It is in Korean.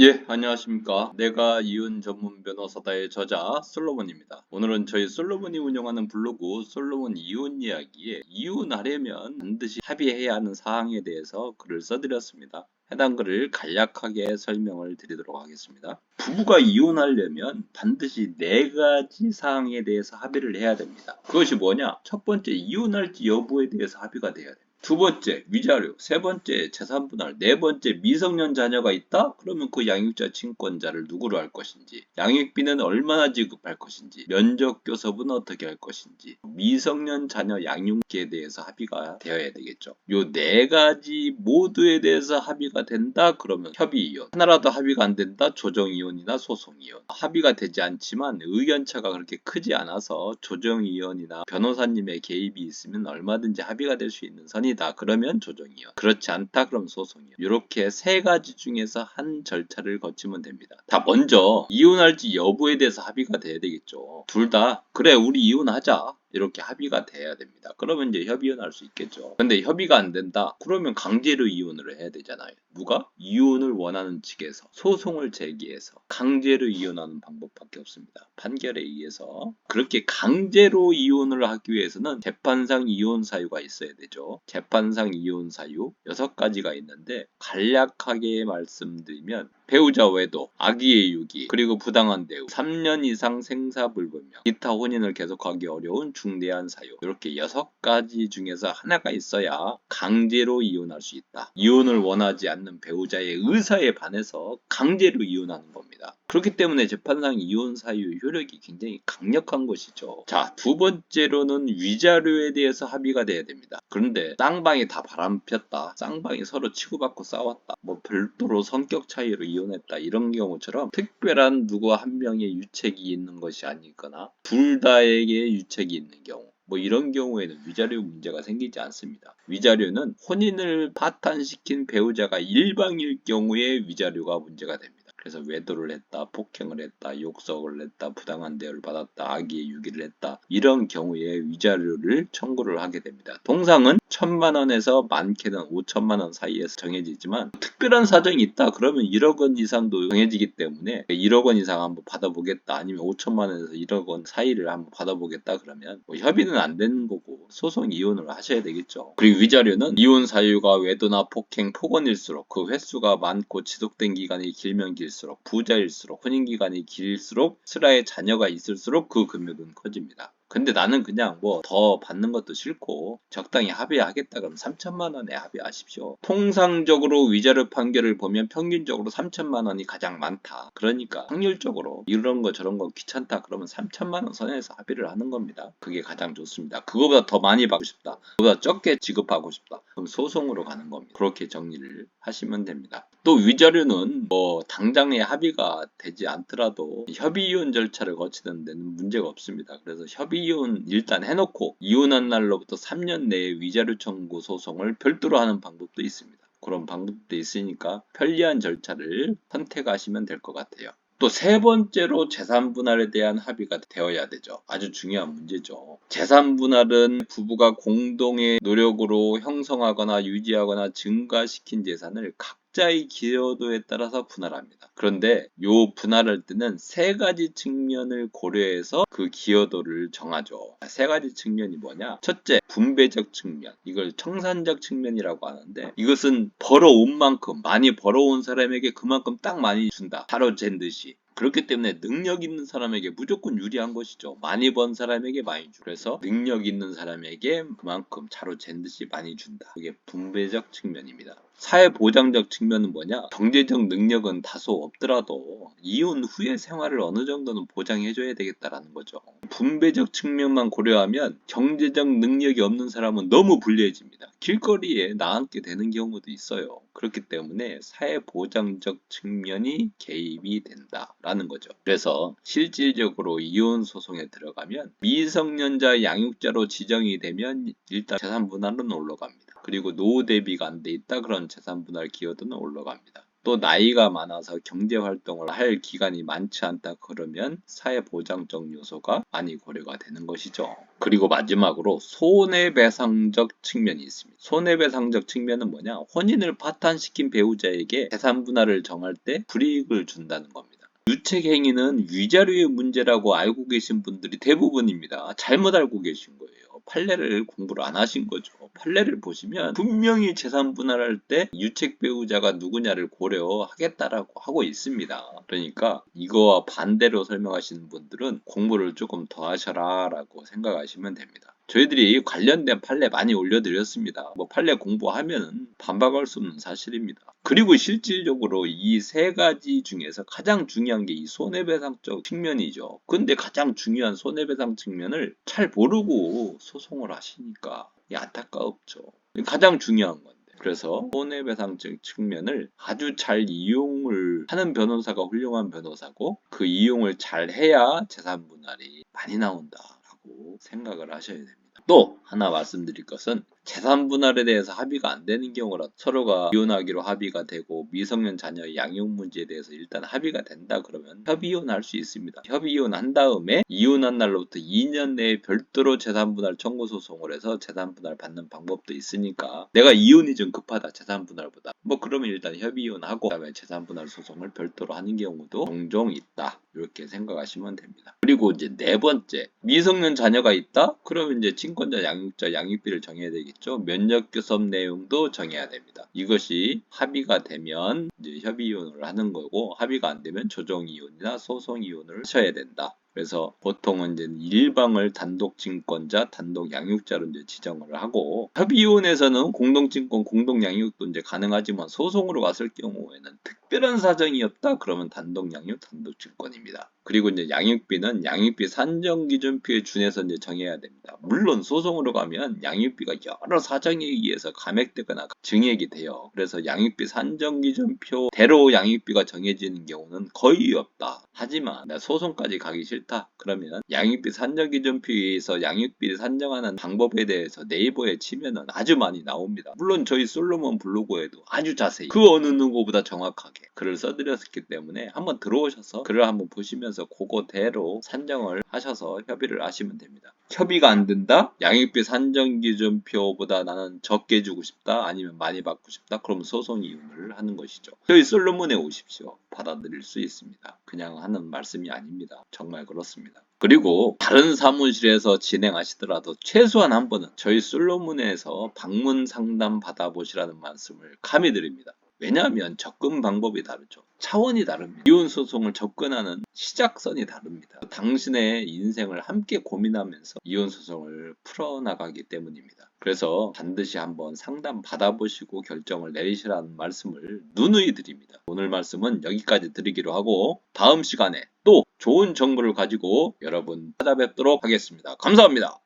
예, 안녕하십니까. 내가 이혼 전문 변호사다의 저자 솔로몬입니다. 오늘은 저희 솔로몬이 운영하는 블로그 솔로몬 이혼 이야기에 이혼하려면 반드시 합의해야 하는 사항에 대해서 글을 써드렸습니다. 해당 글을 간략하게 설명을 드리도록 하겠습니다. 부부가 이혼하려면 반드시 4가지 사항에 대해서 합의를 해야 됩니다. 그것이 뭐냐? 첫 번째, 이혼할지 여부에 대해서 합의가 돼야 됩니다. 두 번째, 위자료. 세 번째, 재산분할. 네 번째, 미성년 자녀가 있다? 그러면 그 양육자 친권자를 누구로 할 것인지, 양육비는 얼마나 지급할 것인지, 면적 교섭은 어떻게 할 것인지, 미성년 자녀 양육비에 대해서 합의가 되어야 되겠죠. 요 4가지 모두에 대해서 합의가 된다? 그러면 협의이혼. 하나라도 합의가 안 된다? 조정이혼이나 소송이혼. 합의가 되지 않지만 의견차가 그렇게 크지 않아서 조정이혼이나 변호사님의 개입이 있으면 얼마든지 합의가 될 수 있는 선이다. 그러면 조정이혼. 그렇지 않다. 그럼 소송이혼. 이렇게 3가지 중에서 한 절차를 거치면 됩니다. 자, 먼저 이혼할지 여부에 대해서 합의가 돼야 되겠죠. 둘 다 그래 우리 이혼하자. 이렇게 합의가 돼야 됩니다. 그러면 이제 협의혼할 수 있겠죠. 근데 협의가 안 된다? 그러면 강제로 이혼을 해야 되잖아요. 누가? 이혼을 원하는 측에서 소송을 제기해서 강제로 이혼하는 방법밖에 없습니다. 판결에 의해서. 그렇게 강제로 이혼을 하기 위해서는 재판상 이혼 사유가 있어야 되죠. 재판상 이혼 사유 6가지가 있는데 간략하게 말씀드리면 배우자 외도, 아기의 유기, 그리고 부당한 대우, 3년 이상 생사불분명, 기타 혼인을 계속하기 어려운 중대한 사유. 이렇게 6가지 중에서 하나가 있어야 강제로 이혼할 수 있다. 이혼을 원하지 않는 배우자의 의사에 반해서 강제로 이혼하는 겁니다. 그렇기 때문에 재판상 이혼 사유 효력이 굉장히 강력한 것이죠. 자, 두 번째로는 위자료에 대해서 합의가 돼야 됩니다. 그런데 쌍방이 다 바람 폈다. 쌍방이 서로 치고받고 싸웠다. 뭐 별도로 성격 차이로 이혼했다. 이런 경우처럼 특별한 누구 한 명의 유책이 있는 것이 아니거나 둘 다에게 유책이 있는 경우. 뭐 이런 경우에는 위자료 문제가 생기지 않습니다. 위자료는 혼인을 파탄시킨 배우자가 일방일 경우에 위자료가 문제가 됩니다. 그래서 외도를 했다, 폭행을 했다, 욕설을 했다, 부당한 대우를 받았다, 아기의 유기를 했다. 이런 경우에 위자료를 청구를 하게 됩니다. 통상은 1,000만 원에서 많게는 5천만 원 사이에서 정해지지만 특별한 사정이 있다. 그러면 1억 원 이상도 정해지기 때문에 1억 원 이상 한번 받아보겠다. 아니면 5천만 원에서 1억 원 사이를 한번 받아보겠다. 그러면 뭐 협의는 안 되는 거고 소송 이혼을 하셔야 되겠죠. 그리고 위자료는 이혼 사유가 외도나 폭행, 폭언일수록 그 횟수가 많고 지속된 기간이 길면 길수록 부자일수록 혼인기간이 길수록 슬하에 자녀가 있을수록 그 금액은 커집니다. 근데 나는 그냥 뭐 더 받는 것도 싫고 적당히 합의하겠다 그러면 3천만 원에 합의하십시오. 통상적으로 위자료 판결을 보면 평균적으로 3천만 원이 가장 많다. 그러니까 확률적으로 이런 거 저런 거 귀찮다 그러면 3천만 원 선에서 합의를 하는 겁니다. 그게 가장 좋습니다. 그거보다 더 많이 받고 싶다. 그보다 적게 지급하고 싶다. 그럼 소송으로 가는 겁니다. 그렇게 정리를 하시면 됩니다. 또 위자료는 뭐 당장에 합의가 되지 않더라도 협의이혼 절차를 거치는 데는 문제가 없습니다. 그래서 협의이혼 일단 해놓고 이혼한 날로부터 3년 내에 위자료 청구 소송을 별도로 하는 방법도 있습니다. 그런 방법도 있으니까 편리한 절차를 선택하시면 될 것 같아요. 또 세 번째로 재산 분할에 대한 합의가 되어야 되죠. 아주 중요한 문제죠. 재산 분할은 부부가 공동의 노력으로 형성하거나 유지하거나 증가시킨 재산을 각자의 기여도에 따라서 분할합니다. 그런데 요 분할할 때는 3가지 측면을 고려해서 그 기여도를 정하죠. 3가지 측면이 뭐냐? 첫째, 분배적 측면. 이걸 청산적 측면이라고 하는데 이것은 벌어온 만큼 많이 벌어온 사람에게 그만큼 딱 많이 준다. 바로 잰 듯이. 그렇기 때문에 능력 있는 사람에게 무조건 유리한 것이죠. 많이 번 사람에게 많이 주고 그래서 능력 있는 사람에게 그만큼 차로 잰 듯이 많이 준다. 그게 분배적 측면입니다. 사회보장적 측면은 뭐냐? 경제적 능력은 다소 없더라도 이혼 후의 생활을 어느 정도는 보장해줘야 되겠다라는 거죠. 분배적 측면만 고려하면 경제적 능력이 없는 사람은 너무 불리해집니다. 길거리에 나앉게 되는 경우도 있어요. 그렇기 때문에 사회보장적 측면이 개입이 된다라는 거죠. 그래서 실질적으로 이혼 소송에 들어가면 미성년자 양육자로 지정이 되면 일단 재산 분할은 올라갑니다. 그리고 노후 대비가 안 돼 있다 그런 재산 분할 기여도는 올라갑니다. 또 나이가 많아서 경제활동을 할 기간이 많지 않다 그러면 사회보장적 요소가 많이 고려가 되는 것이죠. 그리고 마지막으로 손해배상적 측면이 있습니다. 손해배상적 측면은 뭐냐? 혼인을 파탄시킨 배우자에게 재산 분할을 정할 때 불이익을 준다는 겁니다. 유책행위는 위자료의 문제라고 알고 계신 분들이 대부분입니다. 잘못 알고 계신 거예요. 판례를 공부를 안 하신 거죠. 판례를 보시면 분명히 재산 분할할 때 유책 배우자가 누구냐를 고려하겠다라고 하고 있습니다. 그러니까 이거와 반대로 설명하시는 분들은 공부를 조금 더 하셔라 라고 생각하시면 됩니다. 저희들이 관련된 판례 많이 올려드렸습니다. 뭐 판례 공부하면은 반박할 수 없는 사실입니다. 그리고 실질적으로 이 세 가지 중에서 가장 중요한 게 이 손해배상적 측면이죠. 근데 가장 중요한 손해배상 측면을 잘 모르고 소송을 하시니까 안타깝죠. 가장 중요한 건데. 그래서 손해배상적 측면을 아주 잘 이용을 하는 변호사가 훌륭한 변호사고 그 이용을 잘 해야 재산 분할이 많이 나온다라고 생각을 하셔야 됩니다. 또 하나 말씀드릴 것은 재산 분할에 대해서 합의가 안 되는 경우라 서로가 이혼하기로 합의가 되고 미성년 자녀의 양육 문제에 대해서 일단 합의가 된다 그러면 협의 이혼할 수 있습니다. 협의 이혼한 다음에 이혼한 날로부터 2년 내에 별도로 재산 분할 청구 소송을 해서 재산 분할 받는 방법도 있으니까 내가 이혼이 좀 급하다 재산 분할보다 뭐 그러면 일단 협의 이혼하고 그다음에 재산 분할 소송을 별도로 하는 경우도 종종 있다. 이렇게 생각하시면 됩니다. 그리고 이제 네 번째 미성년 자녀가 있다? 그러면 이제 친권자 양육자 양육비를 정해야 되겠죠. 면역교섭 내용도 정해야 됩니다. 이것이 합의가 되면 이제 협의 이혼을 하는 거고 합의가 안 되면 조정 이혼이나 소송 이혼을 하셔야 된다. 그래서 보통은 이제 일방을 단독 친권자, 단독 양육자로 이제 지정을 하고 협의이혼에서는 공동 친권, 공동 양육도 이제 가능하지만 소송으로 갔을 경우에는 특별한 사정이 없다 그러면 단독 양육, 단독 친권입니다. 그리고 이제 양육비는 양육비 산정 기준표에 준해서 이제 정해야 됩니다. 물론 소송으로 가면 양육비가 여러 사정에 의해서 감액되거나 증액이 돼요. 그래서 양육비 산정 기준표대로 양육비가 정해지는 경우는 거의 없다. 하지만 소송까지 가기 싫다. 그러면 양육비 산정 기준표에 의해서 양육비를 산정하는 방법에 대해서 네이버에 치면은 아주 많이 나옵니다. 물론 저희 솔로몬 블로그에도 아주 자세히 그 어느 누구보다 정확하게 글을 써드렸기 때문에 한번 들어오셔서 글을 한번 보시면서 그거대로 산정을 하셔서 협의를 하시면 됩니다. 협의가 안 된다? 양육비 산정 기준표보다 나는 적게 주고 싶다? 아니면 많이 받고 싶다? 그럼 소송 이혼을 하는 것이죠. 저희 솔로몬에 오십시오. 받아들일 수 있습니다. 그냥 하는 말씀이 아닙니다. 정말 그렇습니다. 그리고 다른 사무실에서 진행하시더라도 최소한 한 번은 저희 솔로몬에서 방문 상담 받아보시라는 말씀을 감히 드립니다. 왜냐하면 접근 방법이 다르죠. 차원이 다릅니다. 이혼 소송을 접근하는 시작선이 다릅니다. 당신의 인생을 함께 고민하면서 이혼 소송을 풀어나가기 때문입니다. 그래서 반드시 한번 상담 받아보시고 결정을 내리시라는 말씀을 누누이 드립니다. 오늘 말씀은 여기까지 드리기로 하고 다음 시간에 또 좋은 정보를 가지고 여러분 찾아뵙도록 하겠습니다. 감사합니다.